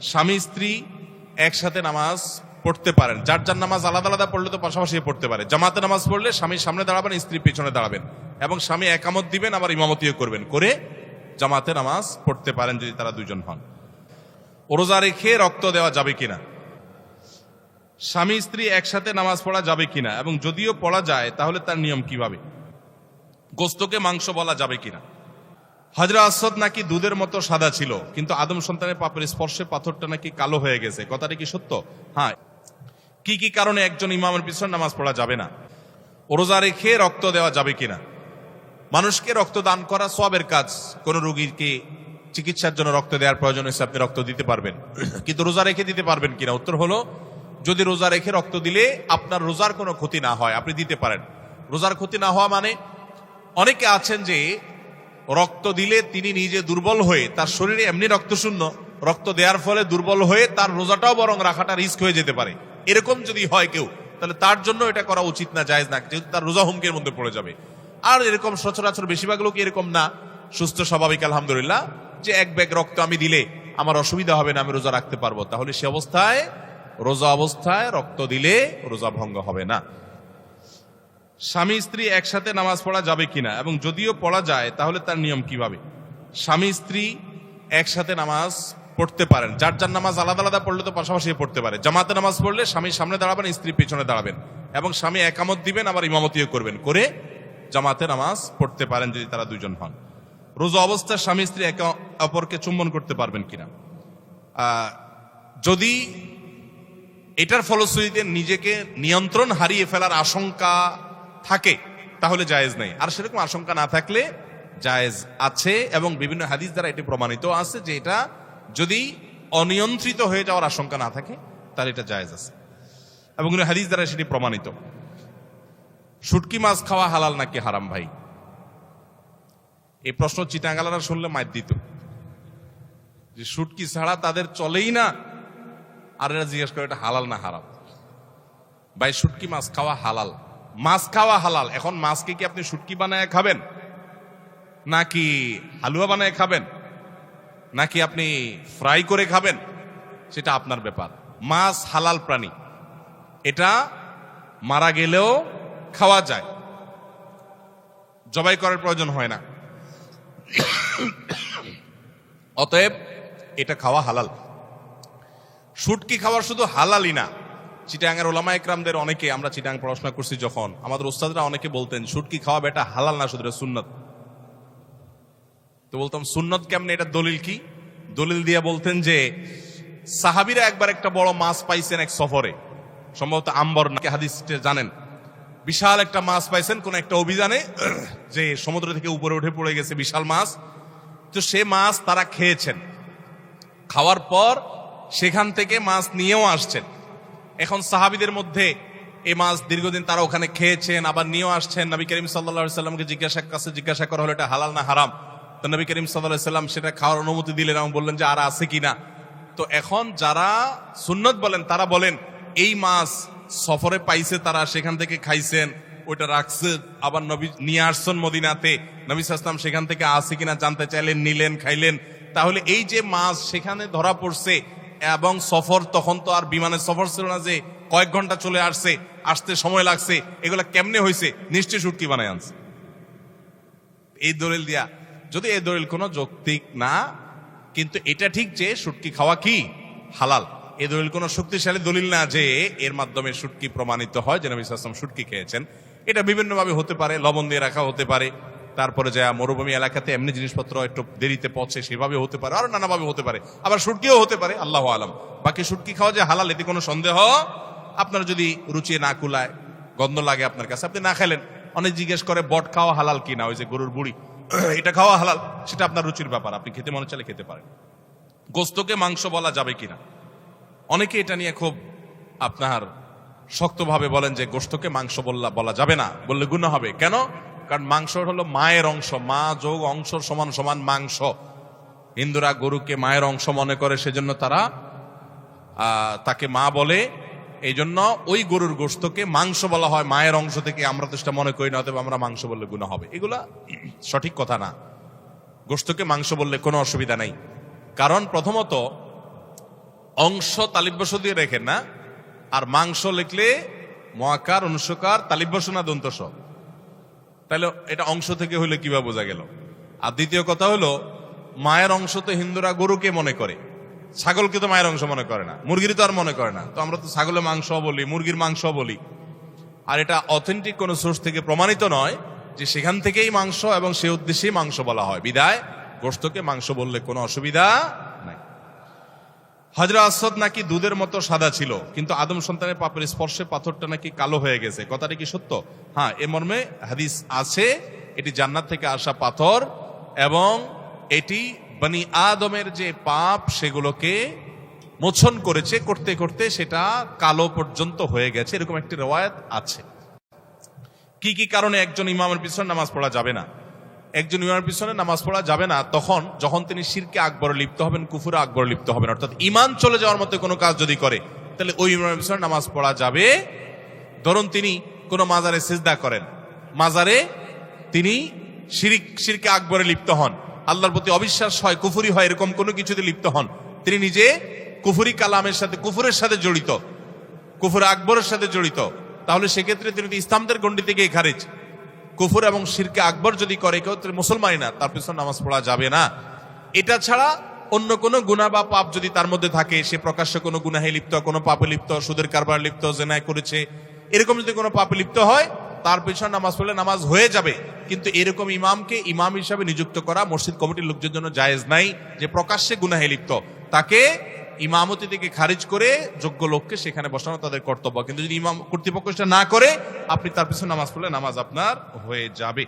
স্বামী স্ত্রী একসাথে নামাজ পড়তে পারেন, যার যার নামাজ আলাদা আলাদা পড়লে তো পাশাপাশি পড়তে পারে। জামাতে নামাজ পড়লে স্বামী সামনে দাঁড়াবেন, স্ত্রী পিছনে দাঁড়াবেন, এবং স্বামী একামত দিবেন, আবার ইমামতিও করবেন, করে জামাতে নামাজ পড়তে পারেন যদি তারা দুজন হন। রোজা রেখে রক্ত দেওয়া যাবে কিনা, স্বামী স্ত্রী একসাথে নামাজ পড়া যাবে কিনা, এবং যদিও পড়া যায় তাহলে তার নিয়ম কিভাবে, গোস্তকে মাংস বলা যাবে কিনা। হযরত আসওয়াদ নাকি দুধের মতো সাদা ছিল, কিন্তু আদম সন্তানের পাপের স্পর্শে পাথরটা নাকি কালো হয়ে গেছে, কথাটা কি সত্য? হ্যাঁ। কি কি কারণে একজন ইমামের পিছনে নামাজ পড়া যাবে না? রোজা রেখে রক্ত দেওয়া যাবে কিনা, মানুষকে রক্ত দান করা সওয়াবের কাজ, কোন রোগীকে চিকিৎসার জন্য রক্ত দেওয়ার প্রয়োজন হয়েছে আপনি রক্ত দিতে পারবেন, কিন্তু রোজা রেখে দিতে পারবেন কিনা? উত্তর হলো, যদি রোজা রেখে রক্ত দিলে আপনার রোজার কোনো ক্ষতি না হয় আপনি দিতে পারেন। রোজার ক্ষতি না হওয়া মানে, অনেকে আছেন যে রক্ত দিলে তিনি নিজে দুর্বল হয়ে, তার শরীরে এমনি রক্ত শূন্য, রক্ত দেওয়ার ফলে দুর্বল হয়ে তার রোজাটাও বরং রাখাটা রিস্ক হয়ে যেতে পারে। এরকম যদি হয় কেউ, তাহলে তার জন্য এটা করা উচিত না, জায়েজ না, যেহেতু তার রোজা হুমকির মধ্যে পড়ে যাবে। আর এরকম সচরাচর বেশিরভাগ লোক এরকম না, সুস্থ স্বাভাবিক আলহামদুলিল্লাহ, যে এক ব্যাগ রক্ত আমি দিলে আমার অসুবিধা হবে না, আমি রোজা রাখতে পারবো, তাহলে সে অবস্থায় রোজা অবস্থায় রক্ত দিলে রোজা ভঙ্গ হবে না। স্বামী স্ত্রী একসাথে নামাজ পড়া যাবে কিনা, এবং যদিও পড়া যায় তাহলে তার নিয়ম কিভাবে। স্বামী স্ত্রী একসাথে নামাজ পড়তে পারেন, যার যার নামাজ আলাদা আলাদা পড়লে তো পাশাপাশি পড়তে পারে। জামাতে নামাজ পড়লে স্বামী সামনে দাঁড়াবেন, স্ত্রী পিছনে দাঁড়াবেন, এবং স্বামী একামত দিবেন, আবার ইমামতিও করবেন, করে জামাতে নামাজ পড়তে পারেন যদি তারা দুজন হন। রোজা অবস্থায় স্বামী স্ত্রী একে অপরকে চুম্বন করতে পারবেন কিনা, যদি এটার ফলশ্রুতিতে নিজেকে নিয়ন্ত্রণ হারিয়ে ফেলার আশঙ্কা থাকে তাহলে জায়েজ নেই, আর সেরকম আশঙ্কা না থাকলে জায়েজ আছে, এবং বিভিন্ন হাদিস দ্বারা এটি প্রমাণিত আছে যে এটা যদি অনিয়ন্ত্রিত হয়ে যাওয়ার আশঙ্কা না থাকে তাহলে এটা জায়েজ আছে, এবং হাদিস দ্বারা সেটি প্রমাণিত। শুটকি মাছ খাওয়া হালাল নাকি হারাম? ভাই, এই প্রশ্ন চিটাঙ্গালারা শুনলে মাইর দিত, যে শুটকি ছাড়া তাদের চলেই না, আর এরা জিজ্ঞেস করে এটা হালাল না হারাম। ভাই, শুটকি মাছ খাওয়া হালাল, মাছ খাওয়া হালাল। এখন মাছকে কি আপনি শুটকি বানায় খাবেন, নাকি হালুয়া বানায় খাবেন, নাকি আপনি ফ্রাই করে খাবেন, সেটা আপনার ব্যাপার। মাছ হালাল প্রাণী, এটা মারা গেলেও খাওয়া যায়, জবাই করার প্রয়োজন হয় না, অতএব এটা খাওয়া হালাল। শুটকি খাওয়ার শুধু হালালই না, চিটাঙ্গের ওলামা একরামদের অনেকে, আমরা চিটাং পড়াশোনা করছি যখন, আমাদের ওস্তাদরা অনেকে বলতেন শুটকি খাওয়া বেটা হালাল না, শুধু সুন্নত। তো বলতাম সুন্নত কেমনে, এটা দলিল কি? দলিল দিয়ে বলতেন যে সাহাবীরা একবার একটা বড় মাছ পাইছেন এক সফরে, সম্ভবত আম্বর নাকি হাদিস জানেন, বিশাল একটা মাছ পাইছেন কোন একটা অভিযানে, যে সমুদ্র থেকে উপরে উঠে পড়ে গেছে বিশাল মাছ। তো সে মাছ তারা খেয়েছেন, খাওয়ার পর সেখান থেকে মাছ নিয়েও আসছেন। এখন সাহাবীদের মধ্যে এই মাছ দীর্ঘদিন তারা ওখানে খেয়েছেন, আবার নিয়েও আসছেন। নবী করিম সাল্লাল্লাহু আলাইহি সাল্লামকে জিজ্ঞাসা করা হলো এটা হালাল না হারাম। তো নবী করিম সাল্লাল্লাহু আলাইহি সাল্লাম সেটা খাওয়ার অনুমতি দিলেন এবং বললেন যে আর আছে কিনা। তো এখন যারা সুন্নত বলেন তারা বলেন এই মাছ সফরে পাইছে, তারা সেখান থেকে খাইছেন, ওইটা রাখছে, আবার নবী নিয়ে আসছেন মদিনাতে, নবী সাল্লাল্লাহু আলাইহি সাল্লাম সেখান থেকে আছে কিনা জানতে চাইলেন, নিলেন, খাইলেন। তাহলে এই যে মাছ সেখানে ধরা পড়ছে, এবং সফর তখন তো আর বিমানের সফর ছিল না যে কয়েক ঘন্টা চলে আসছে, আসতে সময় লাগছে, এগুলা কেমনে হয়েছে? নিশ্চয়ই শুটকি বানায় আনছে। এই দলিল দিয়া, যদি এই দলিল কোনো যৌক্তিক না, কিন্তু এটা ঠিক যে শুটকি খাওয়া কি হালাল, এই দলিল কোনো শক্তিশালী দলিল না যে এর মাধ্যমে শুটকি প্রমাণিত হয় যে নবী সাল্লাল্লাহু আলাইহি ওয়াসাল্লাম শুটকি খেয়েছেন। এটা বিভিন্নভাবে হতে পারে, লবণ দিয়ে রাখা হতে পারে, তারপরে যা মরুভূমি এলাকাতে এমনি জিনিসপত্র একটু দেরিতে পৌঁছে সেভাবে হতে পারে, আরো নানাভাবে হতে পারে, আবার শুটকিও হতে পারে, আল্লাহু আলাম। বাকি শুটকি খাওয়া যে হালাল এতে কোনো সন্দেহ, আপনার যদি রুচি না কুলায়, গন্ধ লাগে আপনার কাছে, আপনি না খেলেন। অনেক জিজ্ঞেস করে বট খাওয়া হালাল কিনা, ওই যে গরুর বুড়ি, এটা খাওয়া হালাল, সেটা আপনার রুচির ব্যাপার, আপনি খেতে মনে চাইলে খেতে পারেন। গোস্তকে মাংস বলা যাবে কিনা, অনেকে এটা নিয়ে খুব আপনার শক্তভাবে বলেন যে গোস্তকে মাংস বলা যাবে না, বললে গুনাহ হবে। কেন? কারণ মাংস হলো মায়ের অংশ, মা যোগ অংশ সমান সমান মাংস। হিন্দুরা গরুকে মায়ের অংশ মনে করে, সেজন্য তারা তাকে মা বলে, এই জন্য ওই গরুর গোস্তকে মাংস বলা হয় মায়ের অংশ থেকে। আমরা তো সেটা মনে করি না, অতএব আমরা মাংস বললে গুনাহ হবে, এগুলা সঠিক কথা না। গোস্তকে মাংস বললে কোনো অসুবিধা নাই, কারণ প্রথমত অংশ তালিব্যস দিয়ে রেখেন না, আর মাংস লিখলে মহাকার অনুস্বকার তালিব্যস না দন্তস, তাহলে এটা অংশ থেকে হইলে কিভাবে বোঝা গেল? আর দ্বিতীয় কথা হলো, মায়ের অংশ তো হিন্দুরা গরুকে মনে করে, ছাগলকে তো মায়ের অংশ মনে করে না, মুরগির তো আর মনে করে না। তো আমরা তো ছাগলের মাংস বলি, মুরগির মাংস বলি। আর এটা অথেন্টিক কোন সোর্স থেকে প্রমাণিত নয় যে সেখান থেকেই মাংস এবং সে উদ্দেশ্যেই মাংস বলা হয়, বিদায় গোশতকে মাংস বললে কোনো অসুবিধা নাই। হযরত আসওয়াদ নাকি দুধের মতো সাদা ছিল, কিন্তু আদম সন্তানের পাপের স্পর্শে পাথরটা নাকি কালো হয়ে গেছে, কথাটা কি সত্য? হ্যাঁ, এ মর্মে হাদিস আছে, এটি জান্নাত থেকে আসা পাথর এবং এটি বনি আদমের যে পাপ সেগুলোকে মোচন করেছে, করতে করতে সেটা কালো পর্যন্ত হয়ে গেছে, এরকম একটি রওয়ায়াত আছে। কি কি কারণে একজন ইমামের পিছনে নামাজ পড়া যাবে না? একজন ইমামের পিছনে নামাজ পড়া যাবে না যখন তিনি শিরকে আকবরে লিপ্ত হবেন, কুফুরে আকবরে লিপ্ত হবেন, অর্থাৎ ইমান চলে যাওয়ার মতো কোনো কাজ যদি করে, তাহলে ওই ইমামের পিছনে নামাজ পড়া যাবে। ধরুন তিনি কোনো মাজারে সিজদা করেন, মাজারে তিনি শিরকে আকবরে লিপ্ত হন, আল্লাহর প্রতি অবিশ্বাস হয়, কুফুরি হয়, এরকম কোনো কিছুতে লিপ্ত হন, তিনি নিজে কুফুরি কালামের সাথে, কুফুরের সাথে জড়িত, কুফুর আকবরের সাথে জড়িত, তাহলে সেক্ষেত্রে তিনি ইসলামদের গণ্ডি থেকে খারিজ। কুফুর এবং শিরকে আকবর যদি করে কেউ, মুসলমানই না, তার পিছনে নামাজ পড়া যাবে না। এটা ছাড়া অন্য কোনো গুনাহ বা পাপ যদি তার মধ্যে থাকে, সে প্রকাশ্যে কোনো গুনাহে লিপ্ত, কোনো পাপে লিপ্ত, সুদের কারবার লিপ্ত, জেনায় করেছে, এরকম যদি কোনো পাপে লিপ্ত হয়, তার পিছনে নামাজ পড়লে নামাজ হয়ে যাবে। কিন্তু এরকম ইমামকে ইমাম হিসাবে নিযুক্ত করা মসজিদ কমিটির লোকদের জন্য জায়েজ নাই, যে প্রকাশ্যে গুনাহে লিপ্ত, তাকে ইমামতি থেকে খারিজ করে যোগ্য লোককে সেখানে বসানো তাদের কর্তব্য। কিন্তু যদি ইমাম কর্তৃপক্ষ সেটা না করে, আপনি তার পিছনে নামাজ পড়লে নামাজ আপনার হয়ে যাবে।